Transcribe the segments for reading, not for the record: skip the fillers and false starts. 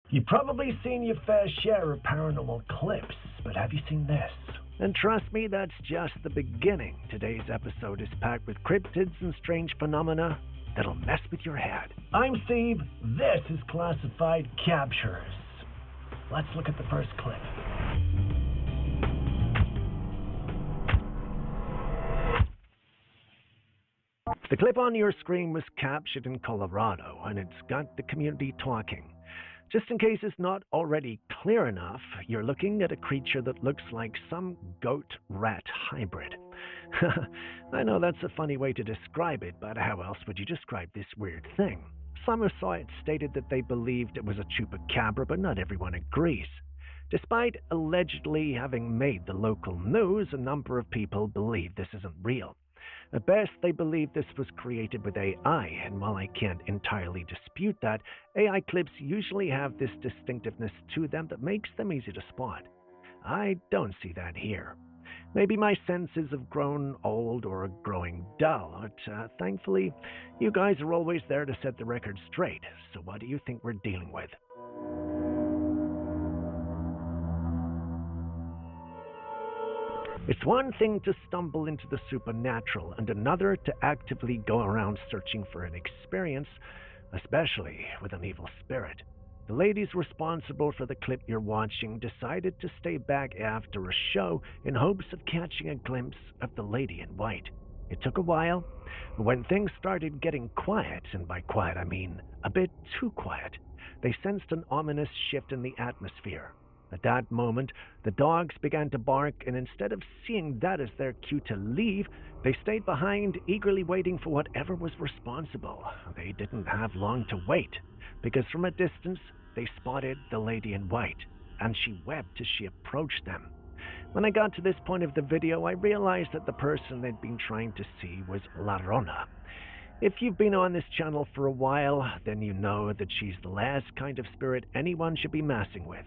You've probably seen your fair share of paranormal clips, but have you seen this? And trust me, that's just the beginning. Today's episode is packed with cryptids and strange phenomena that'll mess with your head. I'm Steve. This is Classified Captures. Let's look at the first clip. The clip on your screen was captured in Colorado, and it's got the community talking. Just in case it's not already clear enough, you're looking at a creature that looks like some goat-rat hybrid. I know that's a funny way to describe it, but how else would you describe this weird thing? Some who saw it stated that they believed it was a chupacabra, but not everyone agrees. Despite allegedly having made the local news, a number of people believe this isn't real. At best, they believe this was created with AI, and while I can't entirely dispute that, AI clips usually have this distinctiveness to them that makes them easy to spot. I don't see that here. Maybe my senses have grown old or are growing dull, but thankfully, you guys are always there to set the record straight. So what do you think we're dealing with? It's one thing to stumble into the supernatural and another to actively go around searching for an experience, especially with an evil spirit. The ladies responsible for the clip you're watching decided to stay back after a show in hopes of catching a glimpse of the lady in white. It took a while, but when things started getting quiet, and by quiet I mean a bit too quiet, they sensed an ominous shift in the atmosphere. At that moment, the dogs began to bark, and instead of seeing that as their cue to leave, they stayed behind, eagerly waiting for whatever was responsible. They didn't have long to wait, because from a distance, they spotted the lady in white, and she wept as she approached them. When I got to this point of the video, I realized that the person they'd been trying to see was La Rona. If you've been on this channel for a while, then you know that she's the last kind of spirit anyone should be messing with.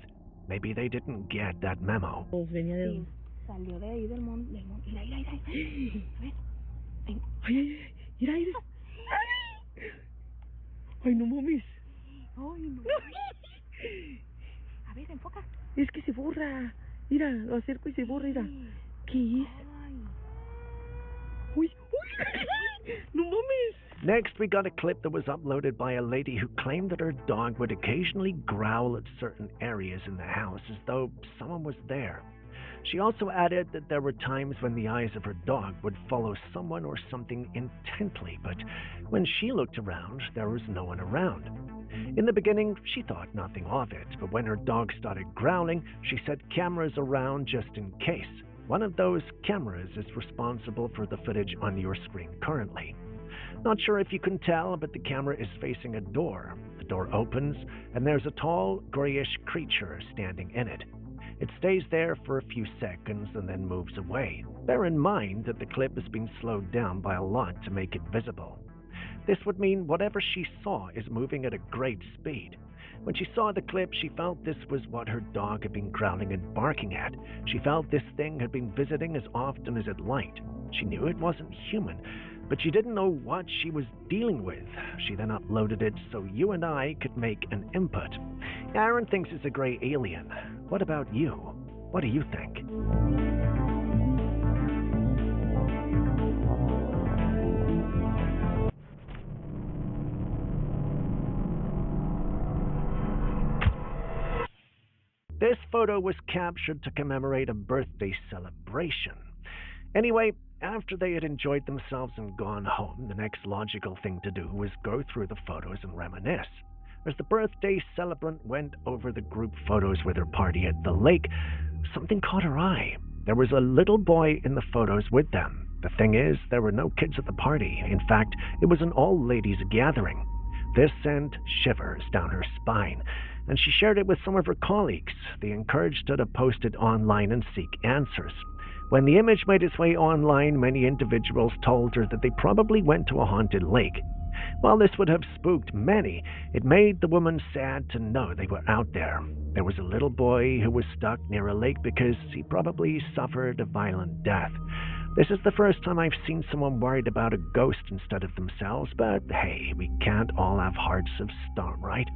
Maybe they didn't get that memo. Sí, salió de ahí del monte. Mira. A ver. Ay, mira. Ay, no mames. Ay, no. A ver, enfoca. Es que se borra. Mira, lo acerco y se borra, mira. ¿Qué es? Uy. No mames. Next, we got a clip that was uploaded by a lady who claimed that her dog would occasionally growl at certain areas in the house as though someone was there. She also added that there were times when the eyes of her dog would follow someone or something intently, but when she looked around, there was no one around. In the beginning, she thought nothing of it, but when her dog started growling, she set cameras around just in case. One of those cameras is responsible for the footage on your screen currently. Not sure if you can tell, but the camera is facing a door. The door opens, and there's a tall, grayish creature standing in it. It stays there for a few seconds and then moves away. Bear in mind that the clip has been slowed down by a lot to make it visible. This would mean whatever she saw is moving at a great speed. When she saw the clip, she felt this was what her dog had been growling and barking at. She felt this thing had been visiting as often as it liked. She knew it wasn't human, but she didn't know what she was dealing with. She then uploaded it so you and I could make an input. Aaron thinks it's a gray alien. What about you? What do you think? This photo was captured to commemorate a birthday celebration. Anyway, after they had enjoyed themselves and gone home, the next logical thing to do was go through the photos and reminisce. As the birthday celebrant went over the group photos with her party at the lake, something caught her eye. There was a little boy in the photos with them. The thing is, there were no kids at the party. In fact, it was an all-ladies gathering. This sent shivers down her spine, and she shared it with some of her colleagues. They encouraged her to post it online and seek answers. When the image made its way online, many individuals told her that they probably went to a haunted lake. While this would have spooked many, it made the woman sad to know they were out there. There was a little boy who was stuck near a lake because he probably suffered a violent death. This is the first time I've seen someone worried about a ghost instead of themselves, but hey, we can't all have hearts of stone, right?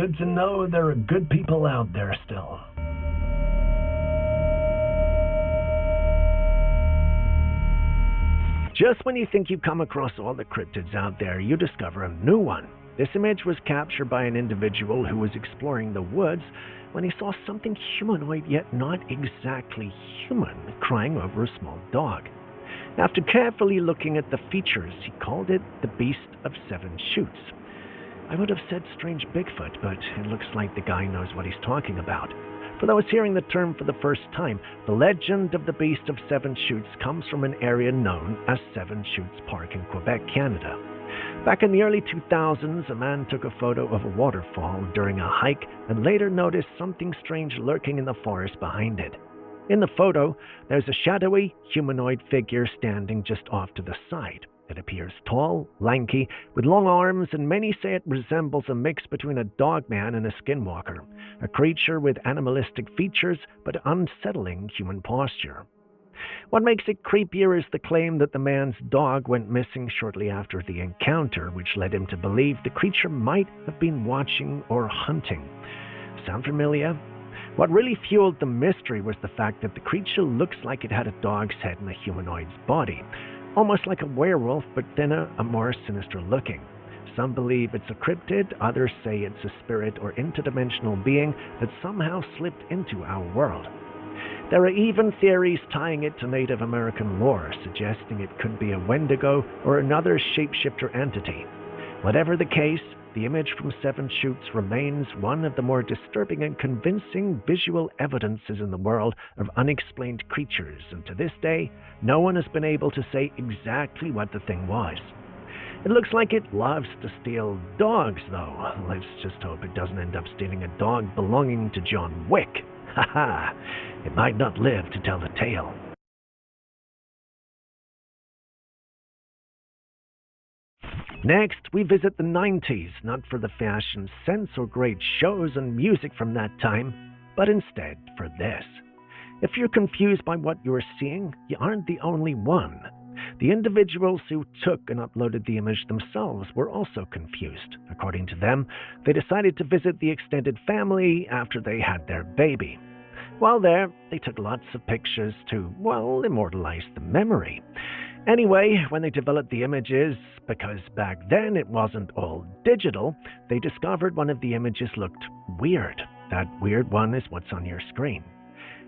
Good to know there are good people out there still. Just when you think you've come across all the cryptids out there, you discover a new one. This image was captured by an individual who was exploring the woods when he saw something humanoid yet not exactly human crying over a small dog. After carefully looking at the features, he called it the Beast of Seven Shoots. I would have said strange Bigfoot, but it looks like the guy knows what he's talking about. For those hearing the term for the first time, the legend of the Beast of Seven Shoots comes from an area known as Seven Shoots Park in Quebec, Canada. Back in the early 2000s, a man took a photo of a waterfall during a hike and later noticed something strange lurking in the forest behind it. In the photo, there's a shadowy, humanoid figure standing just off to the side. It appears tall, lanky, with long arms, and many say it resembles a mix between a dogman and a skinwalker, a creature with animalistic features but unsettling human posture. What makes it creepier is the claim that the man's dog went missing shortly after the encounter, which led him to believe the creature might have been watching or hunting. Sound familiar? What really fueled the mystery was the fact that the creature looks like it had a dog's head in a humanoid's body, almost like a werewolf, but thinner and more sinister looking. Some believe it's a cryptid, others say it's a spirit or interdimensional being that somehow slipped into our world. There are even theories tying it to Native American lore, suggesting it could be a Wendigo or another shapeshifter entity. Whatever the case, the image from Seven Shoots remains one of the more disturbing and convincing visual evidences in the world of unexplained creatures, and to this day, no one has been able to say exactly what the thing was. It looks like it loves to steal dogs, though. Let's just hope it doesn't end up stealing a dog belonging to John Wick. Haha, it might not live to tell the tale. Next, we visit the 90s, not for the fashion sense or great shows and music from that time, but instead for this. If you're confused by what you're seeing, you aren't the only one. The individuals who took and uploaded the image themselves were also confused. According to them, they decided to visit the extended family after they had their baby. While there, they took lots of pictures to, well, immortalize the memory. Anyway, when they developed the images, because back then it wasn't all digital, they discovered one of the images looked weird. That weird one is what's on your screen.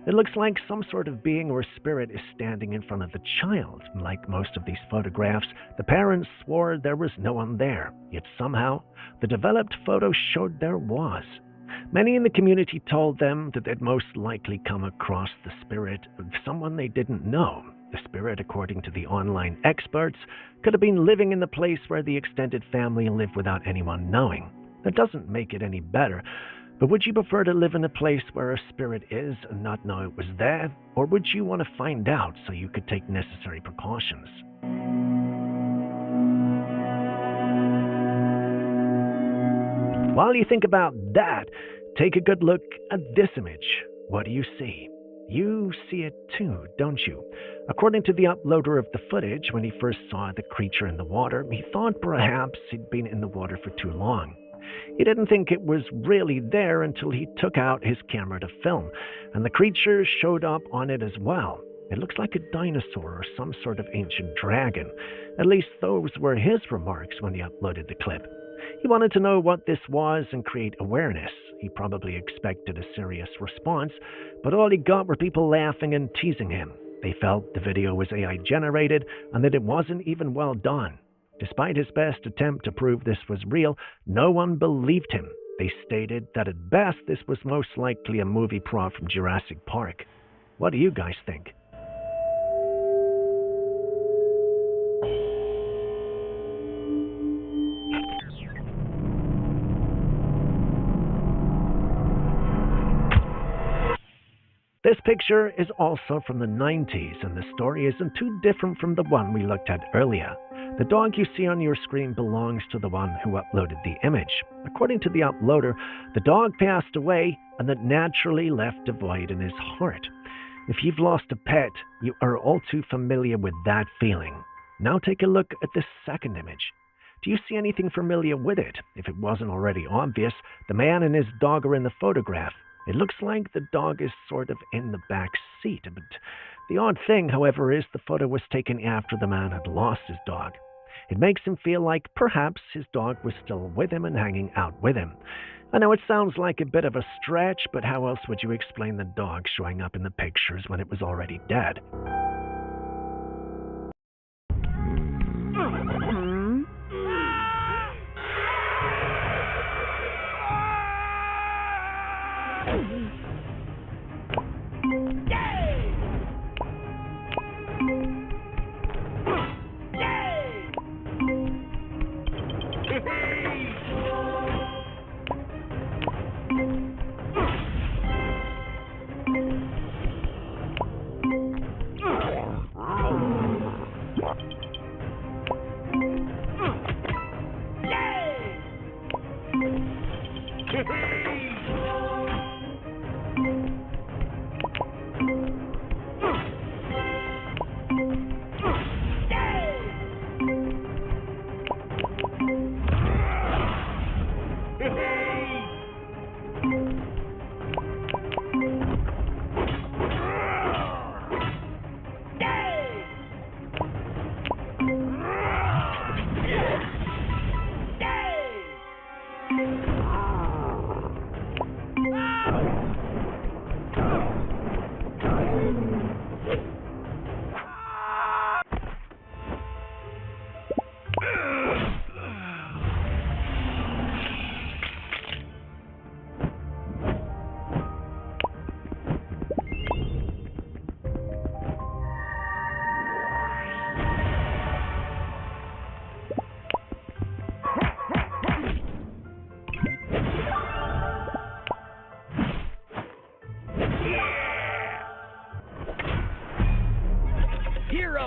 It looks like some sort of being or spirit is standing in front of the child. Like most of these photographs, the parents swore there was no one there, yet somehow the developed photo showed there was. Many in the community told them that they'd most likely come across the spirit of someone they didn't know. The spirit, according to the online experts, could have been living in the place where the extended family lived without anyone knowing. That doesn't make it any better, but would you prefer to live in a place where a spirit is and not know it was there, or would you want to find out so you could take necessary precautions? While you think about that, take a good look at this image. What do you see? You see it too, don't you? According to the uploader of the footage, when he first saw the creature in the water, he thought perhaps he'd been in the water for too long. He didn't think it was really there until he took out his camera to film, and the creature showed up on it as well. It looks like a dinosaur or some sort of ancient dragon. At least those were his remarks when he uploaded the clip. He wanted to know what this was and create awareness. He probably expected a serious response, but all he got were people laughing and teasing him. They felt the video was AI generated and that it wasn't even well done. Despite his best attempt to prove this was real, no one believed him. They stated that at best this was most likely a movie prop from Jurassic Park. What do you guys think? This picture is also from the 90s, and the story isn't too different from the one we looked at earlier. The dog you see on your screen belongs to the one who uploaded the image. According to the uploader, the dog passed away and that naturally left a void in his heart. If you've lost a pet, you are all too familiar with that feeling. Now take a look at the second image. Do you see anything familiar with it? If it wasn't already obvious, the man and his dog are in the photograph. It looks like the dog is sort of in the back seat, but the odd thing, however, is the photo was taken after the man had lost his dog. It makes him feel like perhaps his dog was still with him and hanging out with him. I know it sounds like a bit of a stretch, but how else would you explain the dog showing up in the pictures when it was already dead?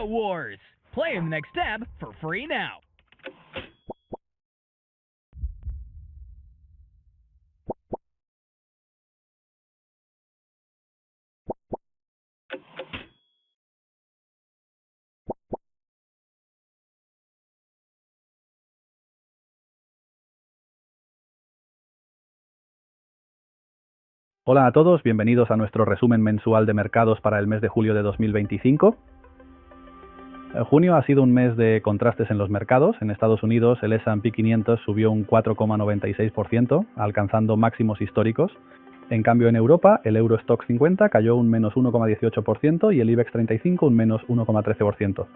Wars. Play in the next tab for free now. Hola a todos, bienvenidos a nuestro resumen mensual de mercados para el mes de julio de 2025. Junio ha sido un mes de contrastes en los mercados. En Estados Unidos el S&P 500 subió un 4,96%, alcanzando máximos históricos. En cambio en Europa el Eurostoxx 50 cayó un menos 1,18% y el IBEX 35 un menos 1,13%.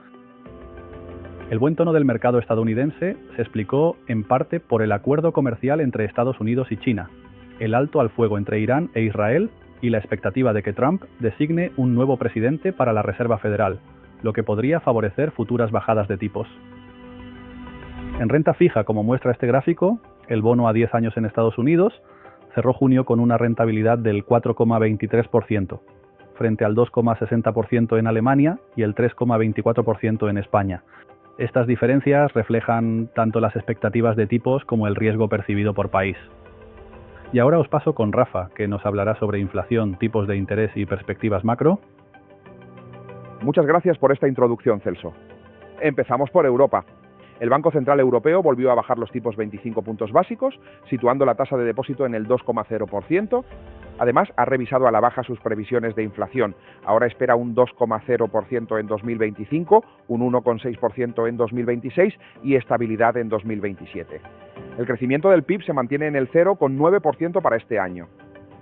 El buen tono del mercado estadounidense se explicó en parte por el acuerdo comercial entre Estados Unidos y China, el alto al fuego entre Irán e Israel y la expectativa de que Trump designe un nuevo presidente para la Reserva Federal, lo que podría favorecer futuras bajadas de tipos. En renta fija, como muestra este gráfico, el bono a 10 años en Estados Unidos cerró junio con una rentabilidad del 4,23%, frente al 2,60% en Alemania y el 3,24% en España. Estas diferencias reflejan tanto las expectativas de tipos como el riesgo percibido por país. Y ahora os paso con Rafa, que nos hablará sobre inflación, tipos de interés y perspectivas macro. Muchas gracias por esta introducción, Celso. Empezamos por Europa. El Banco Central Europeo volvió a bajar los tipos 25 puntos básicos, situando la tasa de depósito en el 2,0%. Además, ha revisado a la baja sus previsiones de inflación. Ahora espera un 2,0% en 2025, un 1,6% en 2026 y estabilidad en 2027. El crecimiento del PIB se mantiene en el 0,9% para este año.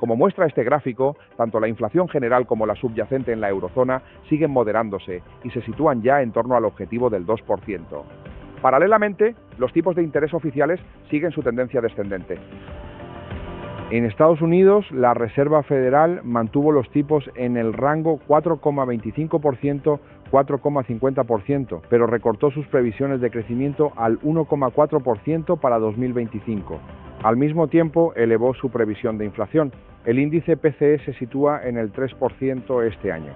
Como muestra este gráfico, tanto la inflación general como la subyacente en la eurozona siguen moderándose y se sitúan ya en torno al objetivo del 2%. Paralelamente, los tipos de interés oficiales siguen su tendencia descendente. En Estados Unidos, la Reserva Federal mantuvo los tipos en el rango 4,25%-4,50%, pero recortó sus previsiones de crecimiento al 1,4% para 2025. Al mismo tiempo, elevó su previsión de inflación. El índice PCE se sitúa en el 3% este año.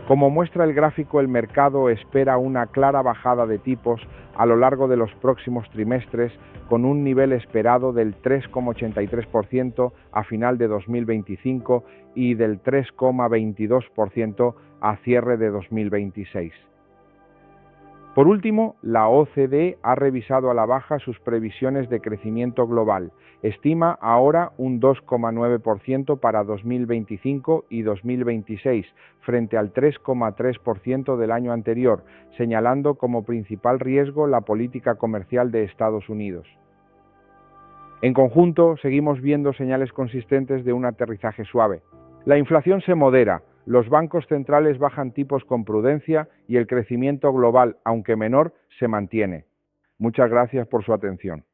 Como muestra el gráfico, el mercado espera una clara bajada de tipos a lo largo de los próximos trimestres, con un nivel esperado del 3,83% a final de 2025 y del 3,22% a cierre de 2026. Por último, la OCDE ha revisado a la baja sus previsiones de crecimiento global. Estima ahora un 2,9% para 2025 y 2026, frente al 3,3% del año anterior, señalando como principal riesgo la política comercial de Estados Unidos. En conjunto, seguimos viendo señales consistentes de un aterrizaje suave. La inflación se modera, los bancos centrales bajan tipos con prudencia y el crecimiento global, aunque menor, se mantiene. Muchas gracias por su atención.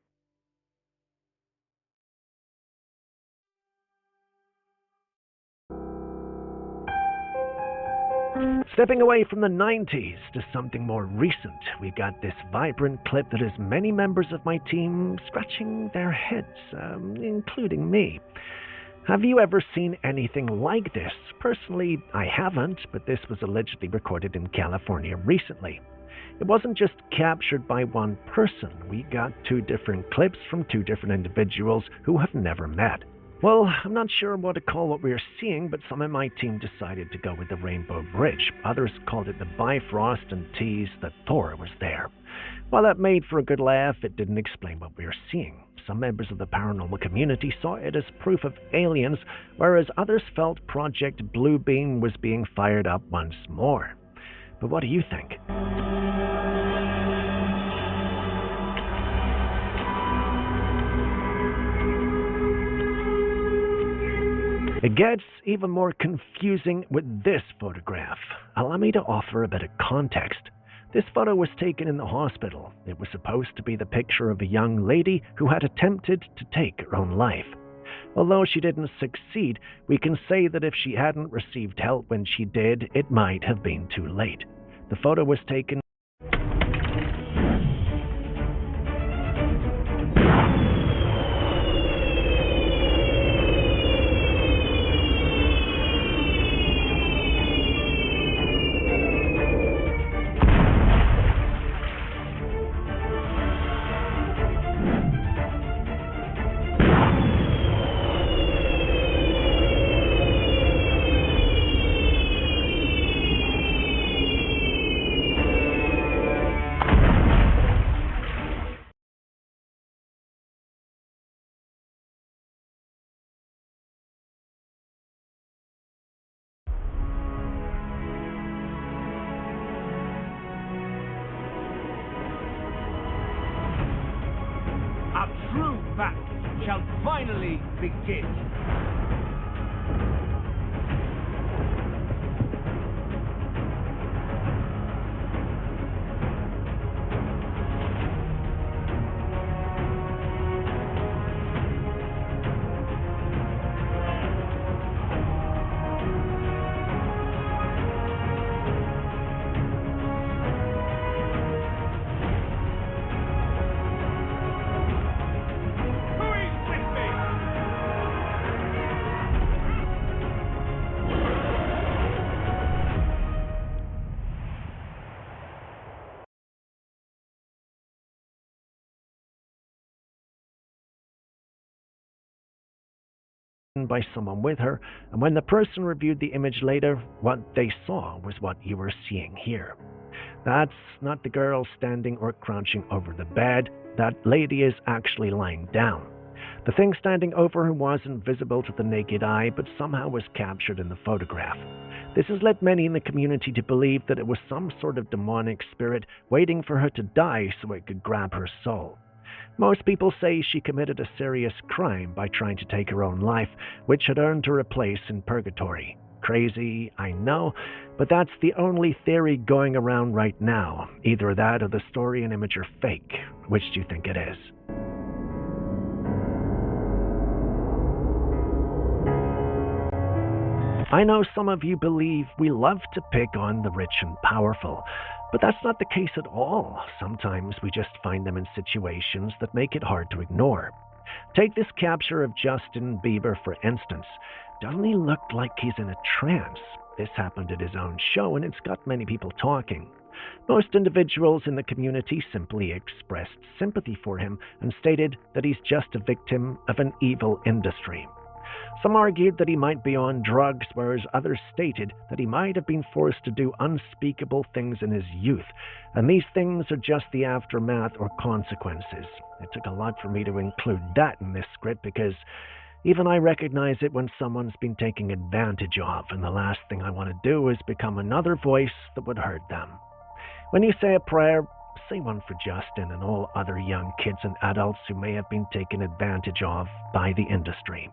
Stepping away from the 90s to something more recent, we got this vibrant clip that has many members of my team scratching their heads, including me. Have you ever seen anything like this? Personally, I haven't, but this was allegedly recorded in California recently. It wasn't just captured by one person. We got two different clips from two different individuals who have never met. Well, I'm not sure what to call what we are seeing, but some in my team decided to go with the Rainbow Bridge. Others called it the Bifrost and teased that Thor was there. While that made for a good laugh, it didn't explain what we are seeing. Some members of the paranormal community saw it as proof of aliens, whereas others felt Project Bluebeam was being fired up once more. But what do you think? It gets even more confusing with this photograph. Allow me to offer a bit of context. This photo was taken in the hospital. It was supposed to be the picture of a young lady who had attempted to take her own life. Although she didn't succeed, we can say that if she hadn't received help when she did, it might have been too late. The photo was taken A true fact shall finally begin. by someone with her, and when the person reviewed the image later, what they saw was what you are seeing here. That's not the girl standing or crouching over the bed. That lady is actually lying down. The thing standing over her wasn't visible to the naked eye, but somehow was captured in the photograph. This has led many in the community to believe that it was some sort of demonic spirit waiting for her to die so it could grab her soul. Most people say she committed a serious crime by trying to take her own life, which had earned her a place in purgatory. Crazy, I know, but that's the only theory going around right now. Either that or the story and image are fake. Which do you think it is? I know some of you believe we love to pick on the rich and powerful, but that's not the case at all. Sometimes we just find them in situations that make it hard to ignore. Take this capture of Justin Bieber, for instance. Doesn't he look like he's in a trance? This happened at his own show, and it's got many people talking. Most individuals in the community simply expressed sympathy for him and stated that he's just a victim of an evil industry. Some argued that he might be on drugs, whereas others stated that he might have been forced to do unspeakable things in his youth, and these things are just the aftermath or consequences. It took a lot for me to include that in this script because even I recognize it when someone's been taken advantage of, and the last thing I want to do is become another voice that would hurt them. When you say a prayer, say one for Justin and all other young kids and adults who may have been taken advantage of by the industry.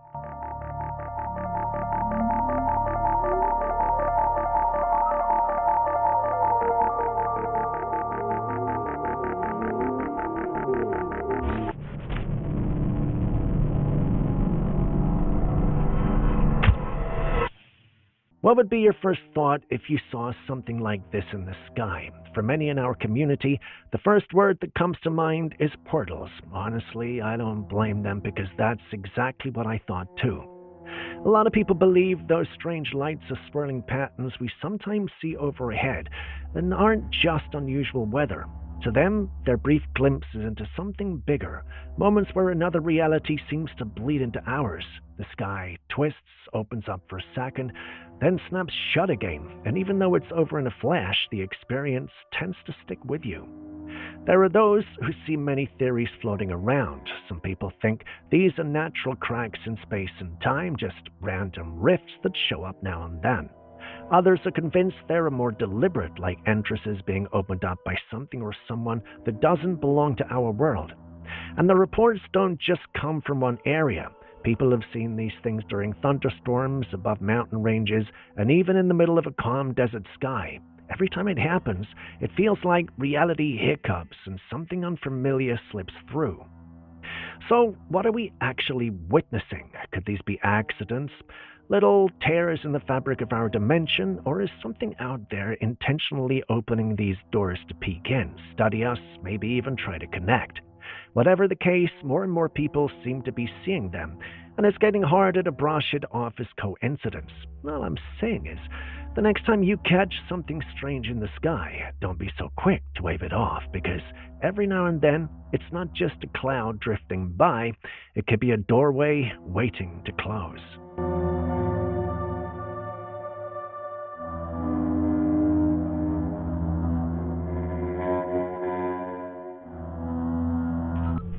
What would be your first thought if you saw something like this in the sky? For many in our community, the first word that comes to mind is portals. Honestly, I don't blame them because that's exactly what I thought too. A lot of people believe those strange lights or swirling patterns we sometimes see overhead and aren't just unusual weather. To them, they're brief glimpses into something bigger, moments where another reality seems to bleed into ours. The sky twists, opens up for a second, then snaps shut again, and even though it's over in a flash, the experience tends to stick with you. There are those who see many theories floating around. Some people think these are natural cracks in space and time, just random rifts that show up now and then. Others are convinced they are more deliberate, like entrances being opened up by something or someone that doesn't belong to our world. And the reports don't just come from one area. People have seen these things during thunderstorms, above mountain ranges, and even in the middle of a calm desert sky. Every time it happens, it feels like reality hiccups and something unfamiliar slips through. So, what are we actually witnessing? Could these be accidents, little tears in the fabric of our dimension, or is something out there intentionally opening these doors to peek in, study us, maybe even try to connect? Whatever the case, more and more people seem to be seeing them, and it's getting harder to brush it off as coincidence. All I'm saying is, the next time you catch something strange in the sky, don't be so quick to wave it off, because every now and then, it's not just a cloud drifting by, it could be a doorway waiting to close.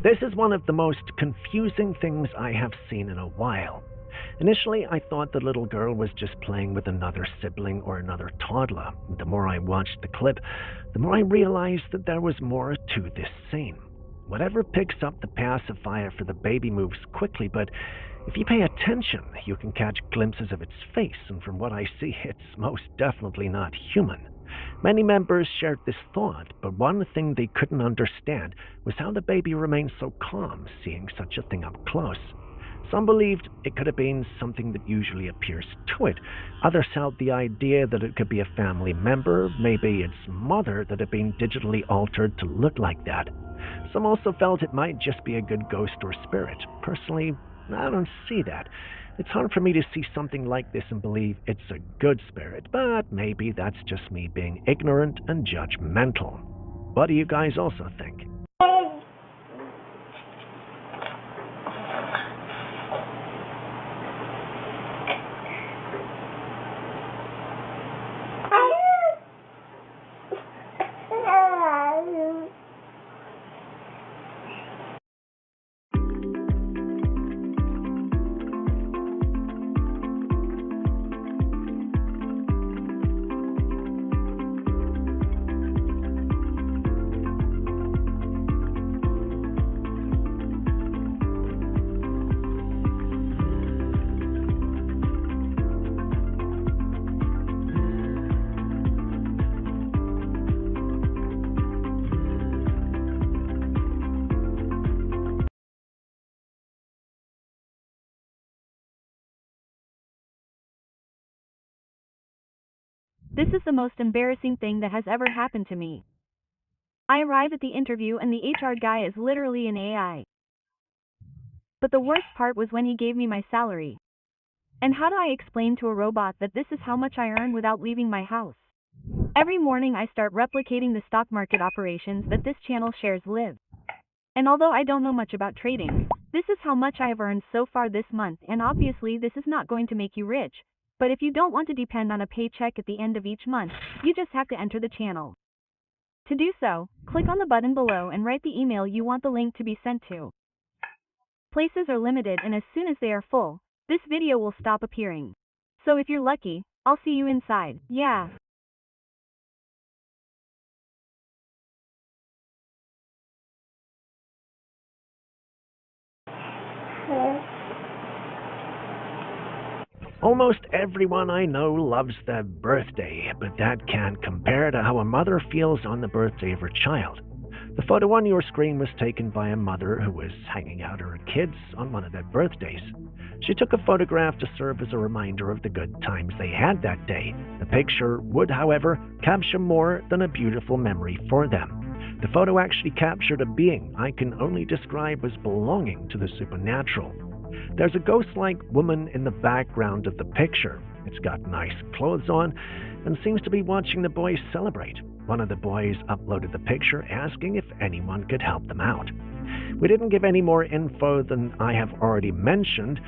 This is one of the most confusing things I have seen in a while. Initially, I thought the little girl was just playing with another sibling or another toddler. The more I watched the clip, the more I realized that there was more to this scene. Whatever picks up the pacifier for the baby moves quickly, but if you pay attention, you can catch glimpses of its face, and from what I see, it's most definitely not human. Many members shared this thought, but one thing they couldn't understand was how the baby remained so calm seeing such a thing up close. Some believed it could have been something that usually appears to it. Others held the idea that it could be a family member, maybe its mother, that had been digitally altered to look like that. Some also felt it might just be a good ghost or spirit. Personally, I don't see that. It's hard for me to see something like this and believe it's a good spirit, but maybe that's just me being ignorant and judgmental. What do you guys also think? This is the most embarrassing thing that has ever happened to me. I arrive at the interview and the HR guy is literally an AI. But the worst part was when he gave me my salary. And how do I explain to a robot that this is how much I earn without leaving my house? Every morning I start replicating the stock market operations that this channel shares live. And although I don't know much about trading, this is how much I have earned so far this month, and obviously this is not going to make you rich. But if you don't want to depend on a paycheck at the end of each month, you just have to enter the channel. To do so, click on the button below and write the email you want the link to be sent to. Places are limited, and as soon as they are full, this video will stop appearing. So if you're lucky, I'll see you inside. Yeah. Almost everyone I know loves their birthday, but that can't compare to how a mother feels on the birthday of her child. The photo on your screen was taken by a mother who was hanging out her kids on one of their birthdays. She took a photograph to serve as a reminder of the good times they had that day. The picture would, however, capture more than a beautiful memory for them. The photo actually captured a being I can only describe as belonging to the supernatural. There's a ghost-like woman in the background of the picture. It's got nice clothes on and seems to be watching the boys celebrate. One of the boys uploaded the picture asking if anyone could help them out. We didn't give any more info than I have already mentioned,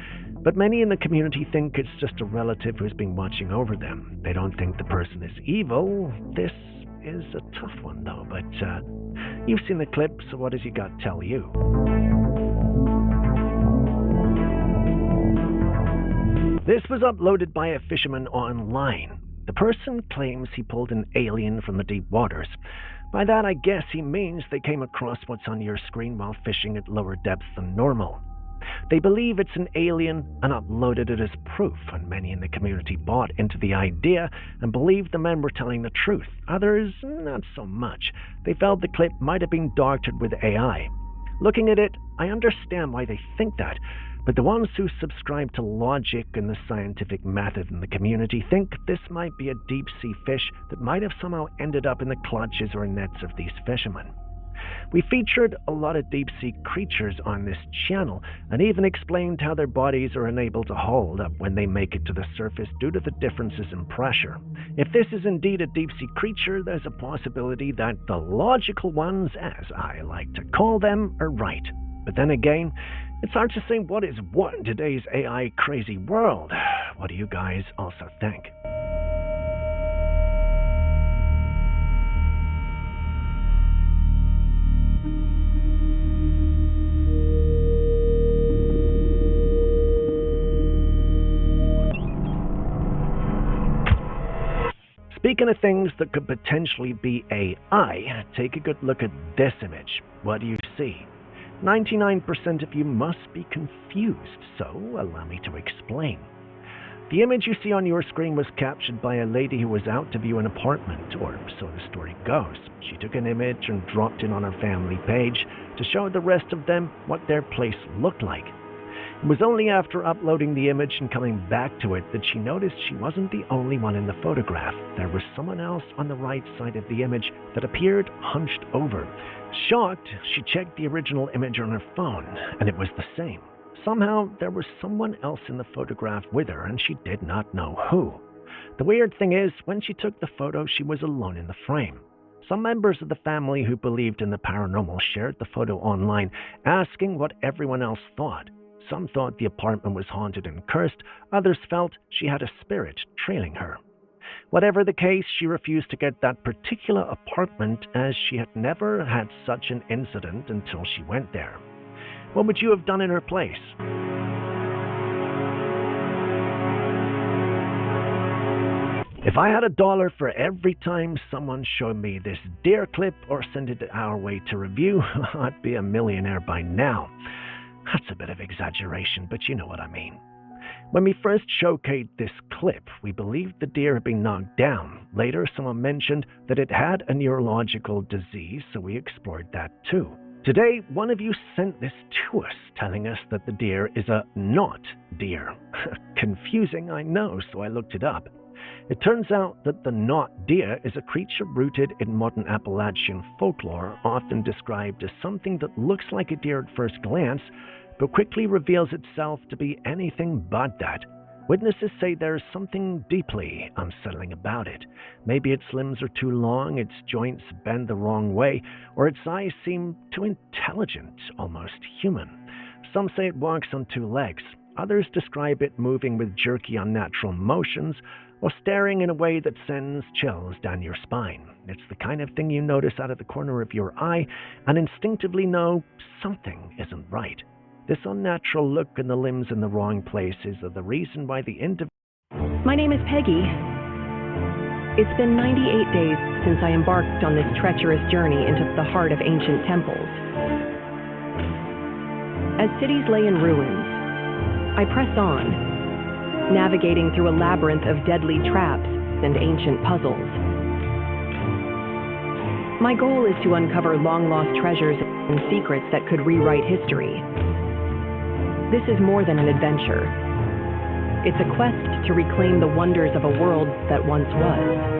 but many in the community think it's just a relative who's been watching over them. They don't think the person is evil. This is a tough one though, but you've seen the clip, so what does he got to tell you? This was uploaded by a fisherman online. The person claims he pulled an alien from the deep waters. By that, I guess he means they came across what's on your screen while fishing at lower depths than normal. They believe it's an alien and uploaded it as proof, and many in the community bought into the idea and believed the men were telling the truth. Others, not so much. They felt the clip might have been doctored with AI. Looking at it, I understand why they think that, but the ones who subscribe to logic and the scientific method in the community think this might be a deep-sea fish that might have somehow ended up in the clutches or nets of these fishermen. We featured a lot of deep-sea creatures on this channel and even explained how their bodies are unable to hold up when they make it to the surface due to the differences in pressure. If this is indeed a deep-sea creature, there's a possibility that the logical ones, as I like to call them, are right. But then again, it's hard to say what is what in today's AI crazy world. What do you guys also think? Speaking of things that could potentially be AI, take a good look at this image. What do you see? 99% of you must be confused, so allow me to explain. The image you see on your screen was captured by a lady who was out to view an apartment, or so the story goes. She took an image and dropped it on her family page to show the rest of them what their place looked like. It was only after uploading the image and coming back to it that she noticed she wasn't the only one in the photograph. There was someone else on the right side of the image that appeared hunched over. Shocked, she checked the original image on her phone, and it was the same. Somehow, there was someone else in the photograph with her, and she did not know who. The weird thing is, when she took the photo, she was alone in the frame. Some members of the family who believed in the paranormal shared the photo online, asking what everyone else thought. Some thought the apartment was haunted and cursed, others felt she had a spirit trailing her. Whatever the case, she refused to get that particular apartment as she had never had such an incident until she went there. What would you have done in her place? If I had $1 for every time someone showed me this deer clip or sent it our way to review, I'd be a millionaire by now. That's a bit of exaggeration, but you know what I mean. When we first showcased this clip, we believed the deer had been knocked down. Later, someone mentioned that it had a neurological disease, so we explored that too. Today, one of you sent this to us, telling us that the deer is a not deer. Confusing, I know, so I looked it up. It turns out that the knot deer is a creature rooted in modern Appalachian folklore, often described as something that looks like a deer at first glance, but quickly reveals itself to be anything but that. Witnesses say there's something deeply unsettling about it. Maybe its limbs are too long, its joints bend the wrong way, or its eyes seem too intelligent, almost human. Some say it walks on two legs. Others describe it moving with jerky, unnatural motions, or staring in a way that sends chills down your spine. It's the kind of thing you notice out of the corner of your eye and instinctively know something isn't right. This unnatural look and the limbs in the wrong places are the reason why the individual... My name is Peggy. It's been 98 days since I embarked on this treacherous journey into the heart of ancient temples. As cities lay in ruins, I press on, navigating through a labyrinth of deadly traps and ancient puzzles. My goal is to uncover long-lost treasures and secrets that could rewrite history. This is more than an adventure. It's a quest to reclaim the wonders of a world that once was.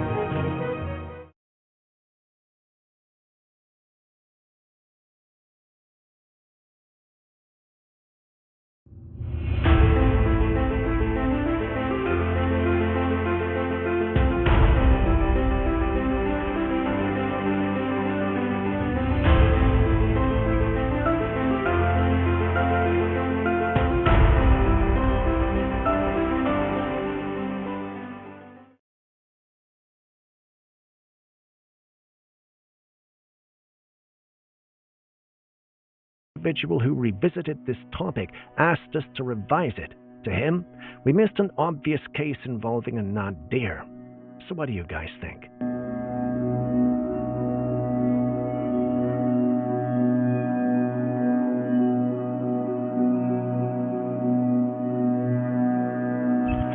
Individual who revisited this topic asked us to revise it. To him, we missed an obvious case involving a knot deer. So what do you guys think?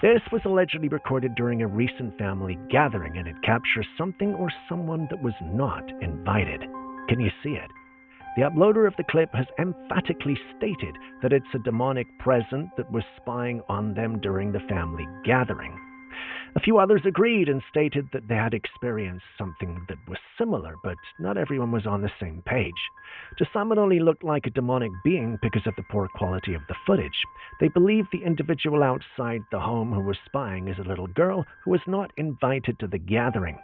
This was allegedly recorded during a recent family gathering, and it captures something or someone that was not invited. Can you see it? The uploader of the clip has emphatically stated that it's a demonic presence that was spying on them during the family gathering. A few others agreed and stated that they had experienced something that was similar, but not everyone was on the same page. To some, it only looked like a demonic being because of the poor quality of the footage. They believe the individual outside the home who was spying is a little girl who was not invited to the gathering.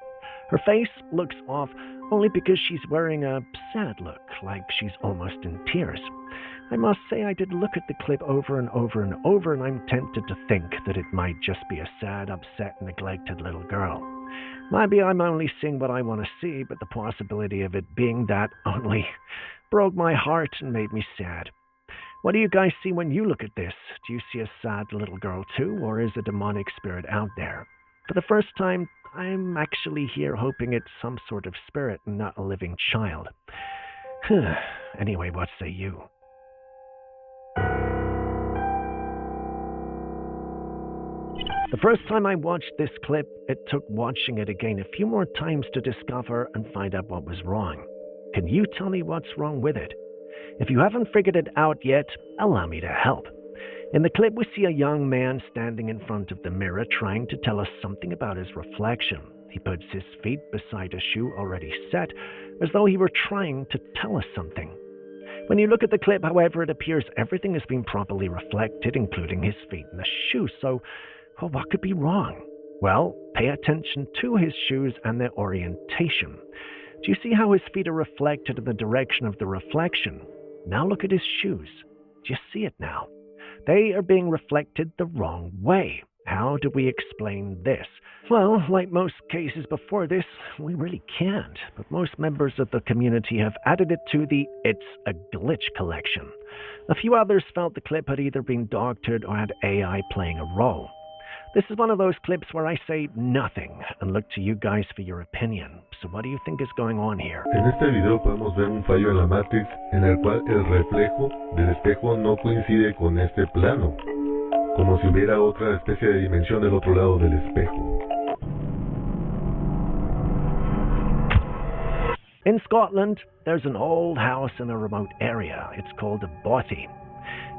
Her face looks off only because she's wearing a sad look, like she's almost in tears. I must say I did look at the clip over and over and over, and I'm tempted to think that it might just be a sad, upset, neglected little girl. Maybe I'm only seeing what I want to see, but the possibility of it being that only broke my heart and made me sad. What do you guys see when you look at this? Do you see a sad little girl too, or is a demonic spirit out there? For the first time, I'm actually here hoping it's some sort of spirit and not a living child. Anyway, what say you? The first time I watched this clip, it took watching it again a few more times to discover and find out what was wrong. Can you tell me what's wrong with it? If you haven't figured it out yet, allow me to help. In the clip, we see a young man standing in front of the mirror trying to tell us something about his reflection. He puts his feet beside a shoe already set, as though he were trying to tell us something. When you look at the clip, however, it appears everything has been properly reflected, including his feet and the shoe, so what could be wrong? Well, pay attention to his shoes and their orientation. Do you see how his feet are reflected in the direction of the reflection? Now look at his shoes. Do you see it now? They are being reflected the wrong way. How do we explain this? Well, like most cases before this, we really can't. But most members of the community have added it to the It's a Glitch collection. A few others felt the clip had either been doctored or had AI playing a role. This is one of those clips where I say nothing and look to you guys for your opinion. So what do you think is going on here? En este video podemos ver un fallo en la Matrix en el cual el reflejo del espejo no coincide con este plano, como si hubiera otra especie de dimensión del otro lado del espejo. In Scotland, there's an old house in a remote area. It's called a bothy.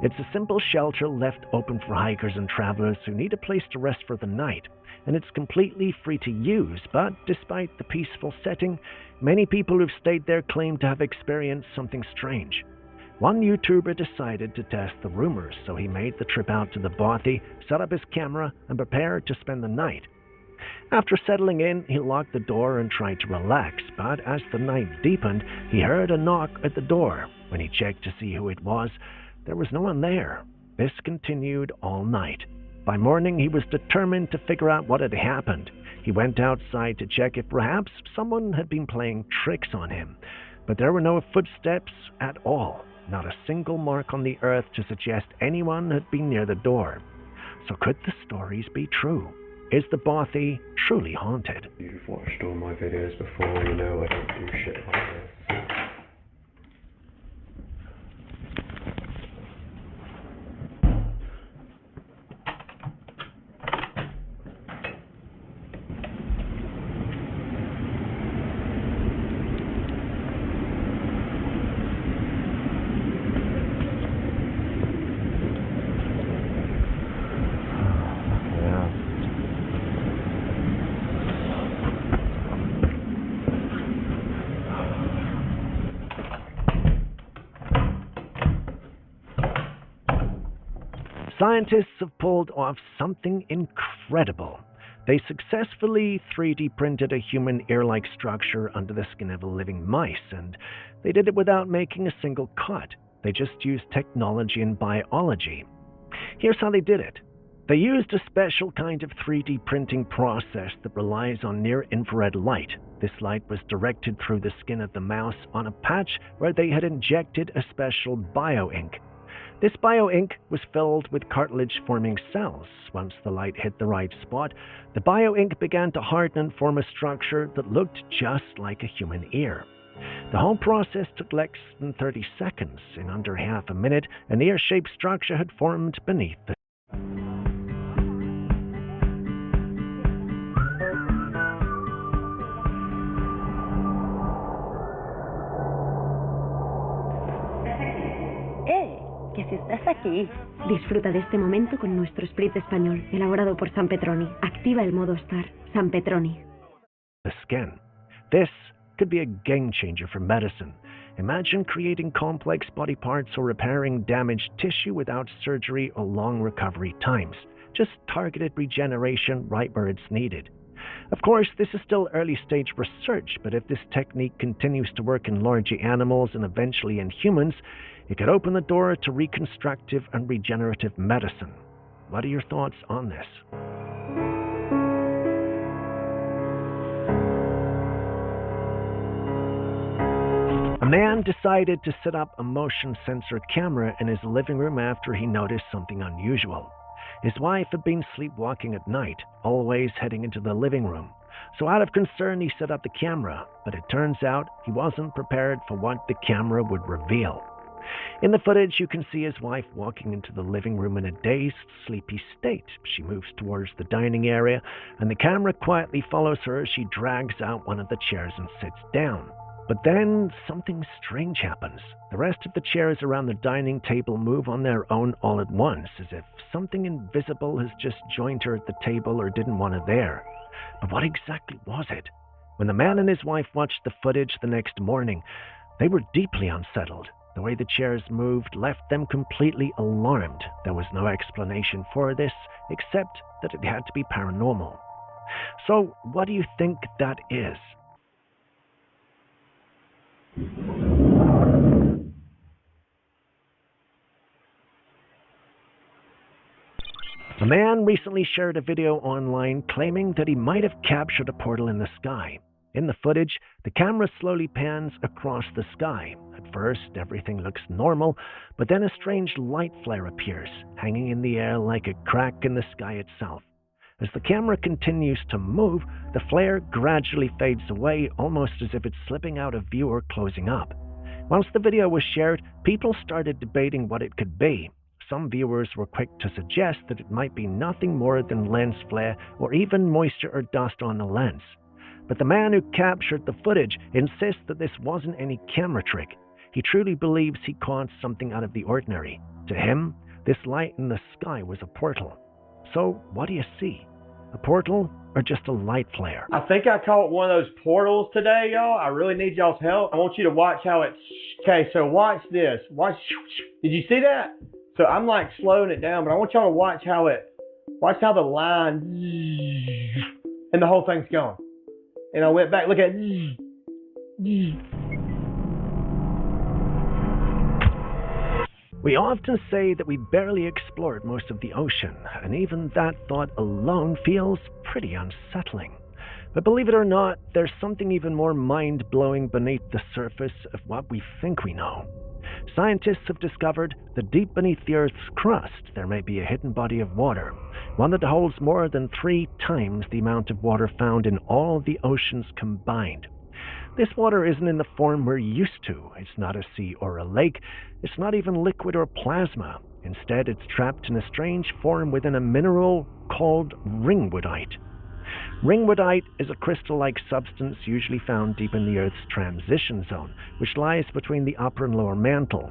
It's a simple shelter left open for hikers and travelers who need a place to rest for the night, and it's completely free to use, but despite the peaceful setting, many people who've stayed there claim to have experienced something strange. One YouTuber decided to test the rumors, so he made the trip out to the bothy, set up his camera, and prepared to spend the night. After settling in, he locked the door and tried to relax, but as the night deepened, he heard a knock at the door. When he checked to see who it was, there was no one there. This continued all night. By morning, he was determined to figure out what had happened. He went outside to check if perhaps someone had been playing tricks on him, but there were no footsteps at all. Not a single mark on the earth to suggest anyone had been near the door. So could the stories be true? Is the bothy truly haunted? You've watched all my videos before, you know I don't do shit like this. Scientists have pulled off something incredible. They successfully 3D printed a human ear-like structure under the skin of living mice, and they did it without making a single cut. They just used technology and biology. Here's how they did it. They used a special kind of 3D printing process that relies on near-infrared light. This light was directed through the skin of the mouse on a patch where they had injected a special bio-ink. This bio-ink was filled with cartilage-forming cells. Once the light hit the right spot, the bio-ink began to harden and form a structure that looked just like a human ear. The whole process took less than 30 seconds. In under half a minute, an ear-shaped structure had formed beneath the Si estás aquí, disfruta de este momento con nuestro spritz español, elaborado por San Petroni. Activa el modo Star. San Petroni. The skin. This could be a game changer for medicine. Imagine creating complex body parts or repairing damaged tissue without surgery or long recovery times. Just targeted regeneration right where it's needed. Of course, this is still early stage research, but if this technique continues to work in larger animals and eventually in humans, it could open the door to reconstructive and regenerative medicine. What are your thoughts on this? A man decided to set up a motion sensor camera in his living room after he noticed something unusual. His wife had been sleepwalking at night, always heading into the living room. So out of concern, he set up the camera, but it turns out he wasn't prepared for what the camera would reveal. In the footage, you can see his wife walking into the living room in a dazed, sleepy state. She moves towards the dining area, and the camera quietly follows her as she drags out one of the chairs and sits down. But then something strange happens. The rest of the chairs around the dining table move on their own all at once, as if something invisible has just joined her at the table or didn't want her there. But what exactly was it? When the man and his wife watched the footage the next morning, they were deeply unsettled. The way the chairs moved left them completely alarmed. There was no explanation for this, except that it had to be paranormal. So, what do you think that is? A man recently shared a video online claiming that he might have captured a portal in the sky. In the footage, the camera slowly pans across the sky. At first, everything looks normal, but then a strange light flare appears, hanging in the air like a crack in the sky itself. As the camera continues to move, the flare gradually fades away, almost as if it's slipping out of view or closing up. Once the video was shared, people started debating what it could be. Some viewers were quick to suggest that it might be nothing more than lens flare or even moisture or dust on the lens. But the man who captured the footage insists that this wasn't any camera trick. He truly believes he caught something out of the ordinary. To him, this light in the sky was a portal. So, what do you see? A portal or just a light flare? I think I caught one of those portals today, y'all. I really need y'all's help. I want you to watch how it's... Okay, so watch this. Watch. Did you see that? So I'm like slowing it down, but I want y'all to watch how it... Watch how the line... And the whole thing's going. And I went back, look at... We often say that we barely explored most of the ocean, and even that thought alone feels pretty unsettling. But believe it or not, there's something even more mind-blowing beneath the surface of what we think we know. Scientists have discovered that deep beneath the Earth's crust there may be a hidden body of water, one that holds more than 3 times the amount of water found in all the oceans combined. This water isn't in the form we're used to. It's not a sea or a lake. It's not even liquid or plasma. Instead, it's trapped in a strange form within a mineral called ringwoodite. Ringwoodite is a crystal-like substance usually found deep in the Earth's transition zone, which lies between the upper and lower mantle.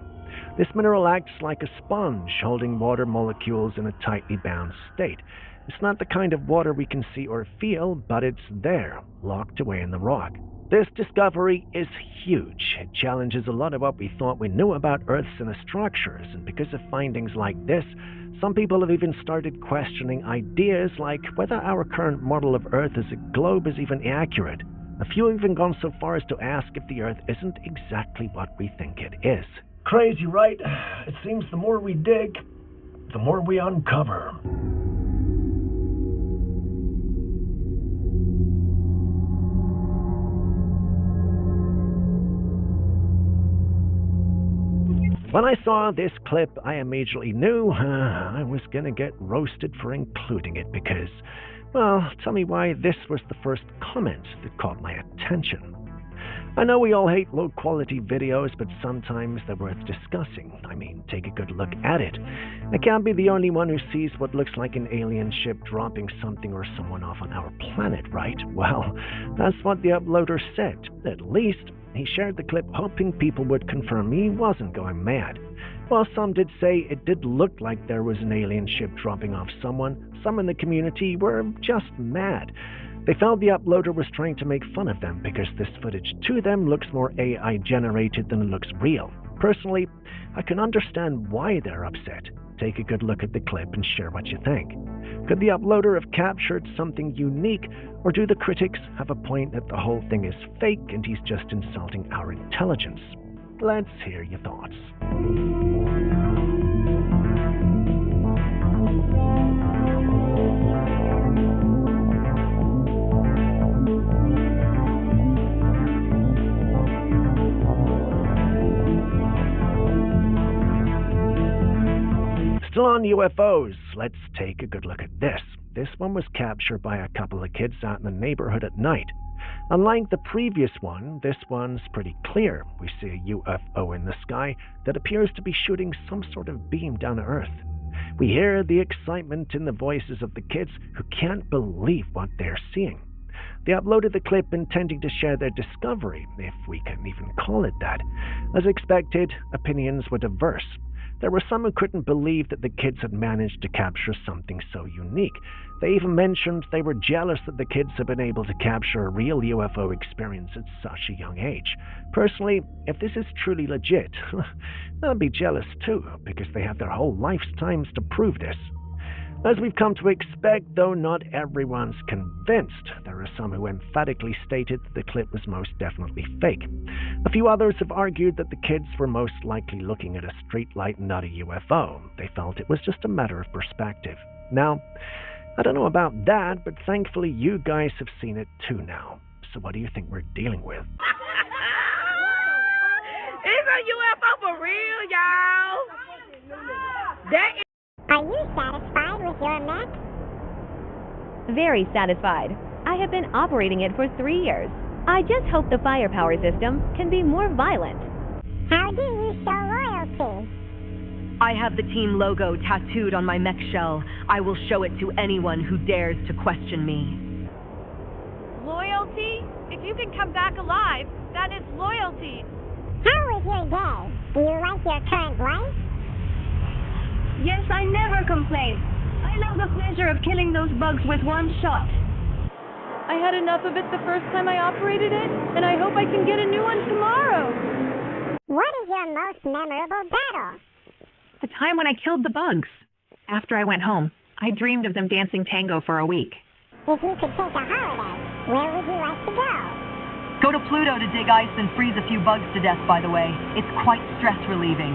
This mineral acts like a sponge, holding water molecules in a tightly bound state. It's not the kind of water we can see or feel, but it's there, locked away in the rock. This discovery is huge. It challenges a lot of what we thought we knew about Earth's inner structures, and because of findings like this, some people have even started questioning ideas like whether our current model of Earth as a globe is even accurate. A few have even gone so far as to ask if the Earth isn't exactly what we think it is. Crazy, right? It seems the more we dig, the more we uncover. When I saw this clip, I immediately knew I was going to get roasted for including it because, well, tell me why this was the first comment that caught my attention. I know we all hate low-quality videos, but sometimes they're worth discussing. I mean, take a good look at it. I can't be the only one who sees what looks like an alien ship dropping something or someone off on our planet, right? Well, that's what the uploader said. At least, he shared the clip hoping people would confirm he wasn't going mad. While some did say it did look like there was an alien ship dropping off someone, some in the community were just mad. They felt the uploader was trying to make fun of them because this footage to them looks more AI generated than it looks real. Personally, I can understand why they're upset. Take a good look at the clip and share what you think. Could the uploader have captured something unique, or do the critics have a point that the whole thing is fake and he's just insulting our intelligence? Let's hear your thoughts. Still on UFOs, let's take a good look at this. This one was captured by a couple of kids out in the neighborhood at night. Unlike the previous one, this one's pretty clear. We see a UFO in the sky that appears to be shooting some sort of beam down to Earth. We hear the excitement in the voices of the kids who can't believe what they're seeing. They uploaded the clip intending to share their discovery, if we can even call it that. As expected, opinions were diverse. There were some who couldn't believe that the kids had managed to capture something so unique. They even mentioned they were jealous that the kids had been able to capture a real UFO experience at such a young age. Personally, if this is truly legit, I'd be jealous too, because they have their whole lifetimes to prove this. As we've come to expect, though not everyone's convinced. There are some who emphatically stated that the clip was most definitely fake. A few others have argued that the kids were most likely looking at a streetlight and not a UFO. They felt it was just a matter of perspective. Now, I don't know about that, but thankfully you guys have seen it too now. So what do you think we're dealing with? It's a UFO for real, y'all. Are you satisfied with your mech? Very satisfied. I have been operating it for 3 years. I just hope the firepower system can be more violent. How do you show loyalty? I have the team logo tattooed on my mech shell. I will show it to anyone who dares to question me. Loyalty? If you can come back alive, that is loyalty. How was your day? Do you like your current life? Yes, I never complain. I love the pleasure of killing those bugs with one shot. I had enough of it the first time I operated it, and I hope I can get a new one tomorrow. What is your most memorable battle? The time when I killed the bugs. After I went home, I dreamed of them dancing tango for a week. If you could take a holiday, where would you like to go? Go to Pluto to dig ice and freeze a few bugs to death, by the way. It's quite stress relieving.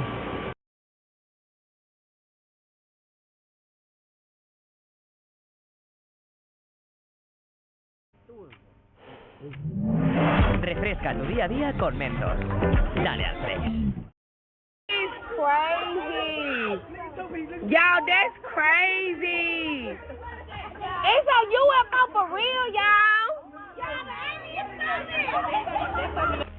Refresca tu día a día con Mentos. Dale al play. It's crazy. Y'all, that's crazy. It's a UFO for real, y'all.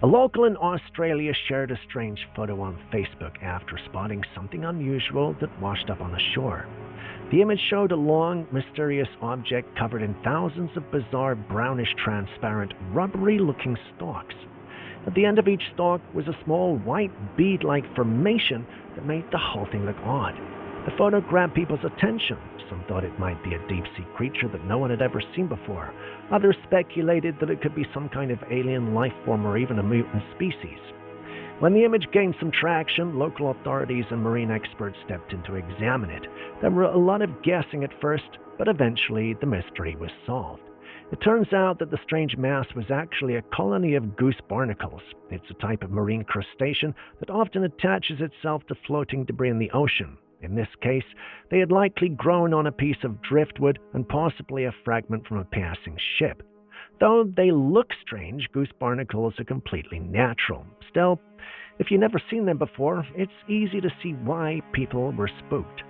A local in Australia shared a strange photo on Facebook after spotting something unusual that washed up on the shore. The image showed a long, mysterious object covered in thousands of bizarre brownish, transparent, rubbery-looking stalks. At the end of each stalk was a small white bead-like formation that made the whole thing look odd. The photo grabbed people's attention. Some thought it might be a deep-sea creature that no one had ever seen before. Others speculated that it could be some kind of alien life form or even a mutant species. When the image gained some traction, local authorities and marine experts stepped in to examine it. There were a lot of guessing at first, but eventually the mystery was solved. It turns out that the strange mass was actually a colony of goose barnacles. It's a type of marine crustacean that often attaches itself to floating debris in the ocean. In this case, they had likely grown on a piece of driftwood and possibly a fragment from a passing ship. Though they look strange, goose barnacles are completely natural. Still, if you've never seen them before, it's easy to see why people were spooked.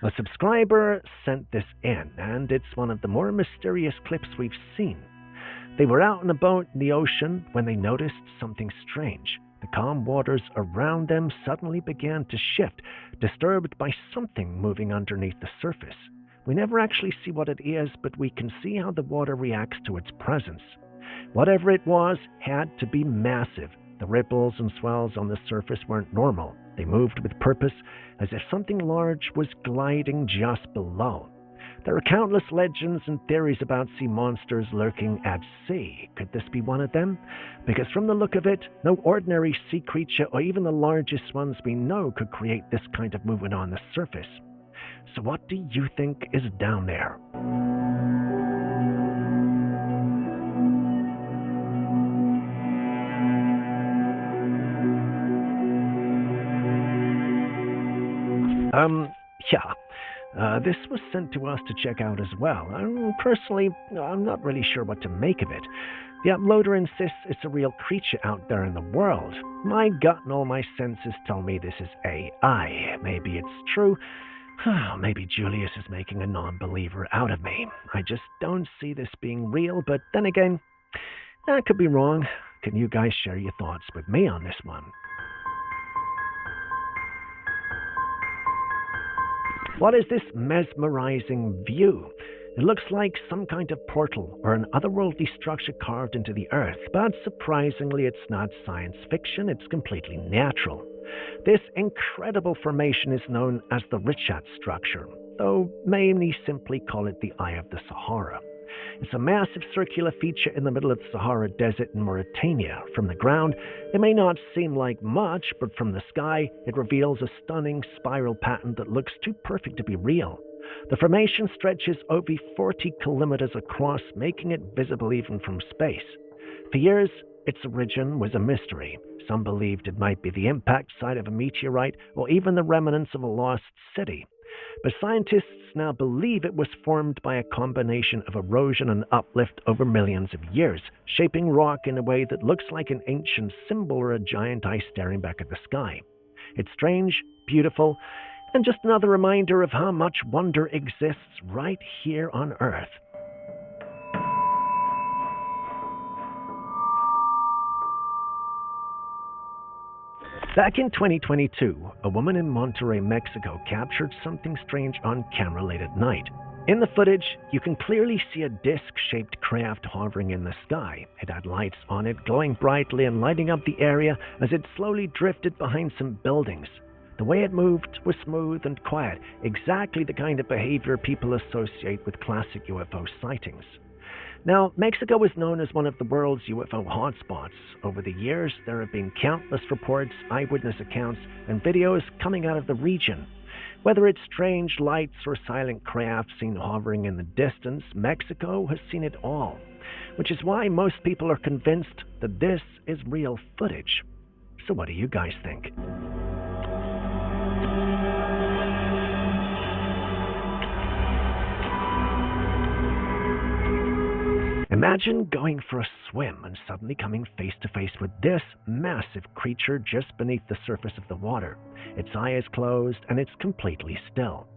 A subscriber sent this in, and it's one of the more mysterious clips we've seen. They were out in a boat in the ocean when they noticed something strange. The calm waters around them suddenly began to shift, disturbed by something moving underneath the surface. We never actually see what it is, but we can see how the water reacts to its presence. Whatever it was had to be massive. The ripples and swells on the surface weren't normal. They moved with purpose, as if something large was gliding just below. There are countless legends and theories about sea monsters lurking at sea. Could this be one of them? Because from the look of it, no ordinary sea creature or even the largest ones we know could create this kind of movement on the surface. So what do you think is down there? This was sent to us to check out as well. Personally, I'm not really sure what to make of it. The uploader insists it's a real creature out there in the world. My gut and all my senses tell me this is AI. Maybe it's true. Maybe Julius is making a non-believer out of me. I just don't see this being real, but then again, I could be wrong. Can you guys share your thoughts with me on this one? What is this mesmerizing view? It looks like some kind of portal or an otherworldly structure carved into the earth, but surprisingly it's not science fiction, it's completely natural. This incredible formation is known as the Richat structure, though many simply call it the Eye of the Sahara. It's a massive circular feature in the middle of the Sahara Desert in Mauritania. From the ground, it may not seem like much, but from the sky, it reveals a stunning spiral pattern that looks too perfect to be real. The formation stretches over 40 kilometers across, making it visible even from space. For years, its origin was a mystery. Some believed it might be the impact site of a meteorite or even the remnants of a lost city. But scientists now believe it was formed by a combination of erosion and uplift over millions of years, shaping rock in a way that looks like an ancient symbol or a giant eye staring back at the sky. It's strange, beautiful, and just another reminder of how much wonder exists right here on Earth. Back in 2022, a woman in Monterrey, Mexico captured something strange on camera late at night. In the footage, you can clearly see a disc-shaped craft hovering in the sky. It had lights on it, glowing brightly and lighting up the area as it slowly drifted behind some buildings. The way it moved was smooth and quiet, exactly the kind of behavior people associate with classic UFO sightings. Now, Mexico is known as one of the world's UFO hotspots. Over the years, there have been countless reports, eyewitness accounts, and videos coming out of the region. Whether it's strange lights or silent craft seen hovering in the distance, Mexico has seen it all, which is why most people are convinced that this is real footage. So what do you guys think? Imagine going for a swim and suddenly coming face to face with this massive creature just beneath the surface of the water. Its eye is closed and it's completely still.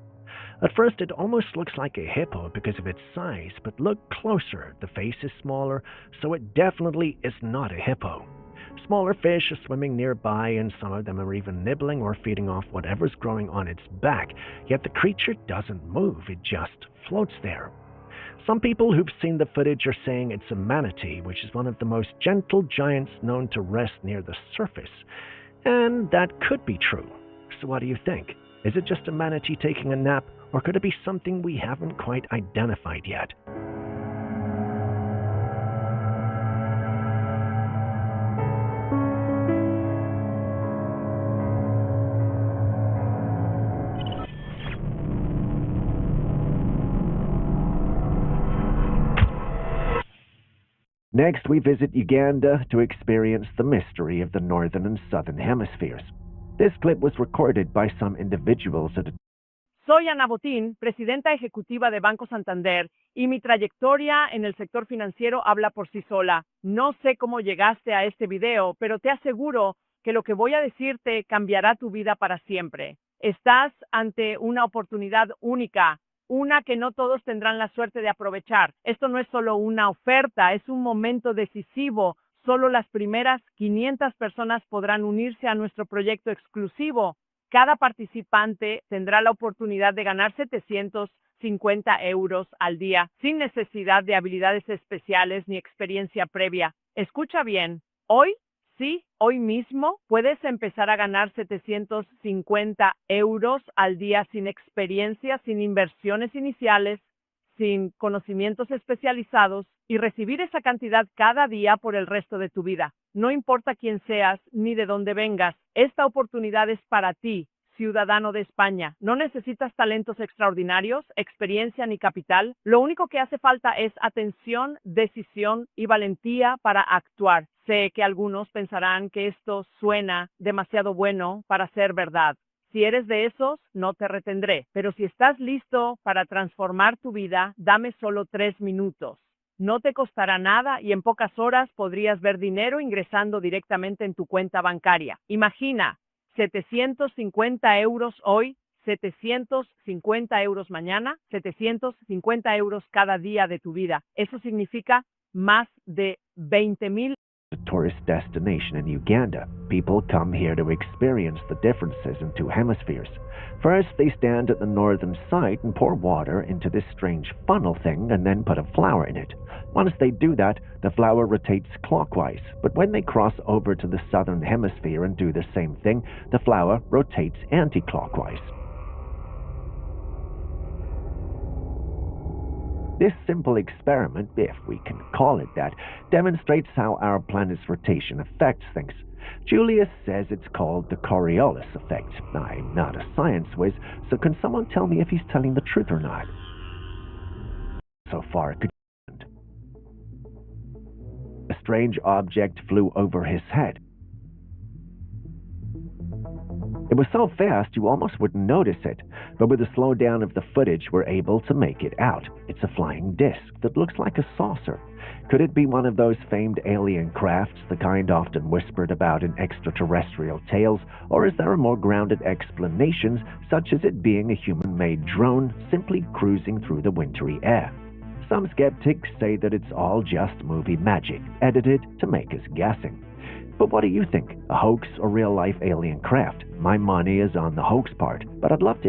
At first it almost looks like a hippo because of its size, but look closer. The face is smaller, so it definitely is not a hippo. Smaller fish are swimming nearby, and some of them are even nibbling or feeding off whatever's growing on its back. Yet the creature doesn't move, it just floats there. Some people who've seen the footage are saying it's a manatee, which is one of the most gentle giants known to rest near the surface. And that could be true. So what do you think? Is it just a manatee taking a nap, or could it be something we haven't quite identified yet? Next, we visit Uganda to experience the mystery of the northern and southern hemispheres. This clip was recorded by some individuals at a... Soy Ana Botín, presidenta ejecutiva de Banco Santander, y mi trayectoria en el sector financiero habla por sí sola. No sé cómo llegaste a este video, pero te aseguro que lo que voy a decirte cambiará tu vida para siempre. Estás ante una oportunidad única, una que no todos tendrán la suerte de aprovechar. Esto no es solo una oferta, es un momento decisivo. Solo las primeras 500 personas podrán unirse a nuestro proyecto exclusivo. Cada participante tendrá la oportunidad de ganar 750 euros al día, sin necesidad de habilidades especiales ni experiencia previa. Escucha bien, hoy, sí, hoy mismo puedes empezar a ganar 750 euros al día sin experiencia, sin inversiones iniciales, sin conocimientos especializados y recibir esa cantidad cada día por el resto de tu vida. No importa quién seas ni de dónde vengas, esta oportunidad es para ti, ciudadano de España. No necesitas talentos extraordinarios, experiencia ni capital. Lo único que hace falta es atención, decisión y valentía para actuar. Sé que algunos pensarán que esto suena demasiado bueno para ser verdad. Si eres de esos, no te retendré. Pero si estás listo para transformar tu vida, dame solo 3 minutos. No te costará nada y en pocas horas podrías ver dinero ingresando directamente en tu cuenta bancaria. Imagina, 750 euros hoy, 750 euros mañana, 750 euros cada día de tu vida. Eso significa más de 20,000. A tourist destination in Uganda. People come here to experience the differences in two hemispheres. First, they stand at the northern side and pour water into this strange funnel thing and then put a flower in it. Once they do that, the flower rotates clockwise, but when they cross over to the southern hemisphere and do the same thing, the flower rotates anti-clockwise. This simple experiment, if we can call it that, demonstrates how our planet's rotation affects things. Julius says it's called the Coriolis effect. I'm not a science whiz, so can someone tell me if he's telling the truth or not? So far, a strange object flew over his head. It was so fast you almost wouldn't notice it, but with the slowdown of the footage we're able to make it out. It's a flying disc that looks like a saucer. Could it be one of those famed alien crafts, the kind often whispered about in extraterrestrial tales, or is there a more grounded explanation, such as it being a human-made drone simply cruising through the wintry air? Some skeptics say that it's all just movie magic, edited to make us guessing. But what do you think? A hoax or real-life alien craft? My money is on the hoax part, but I'd love to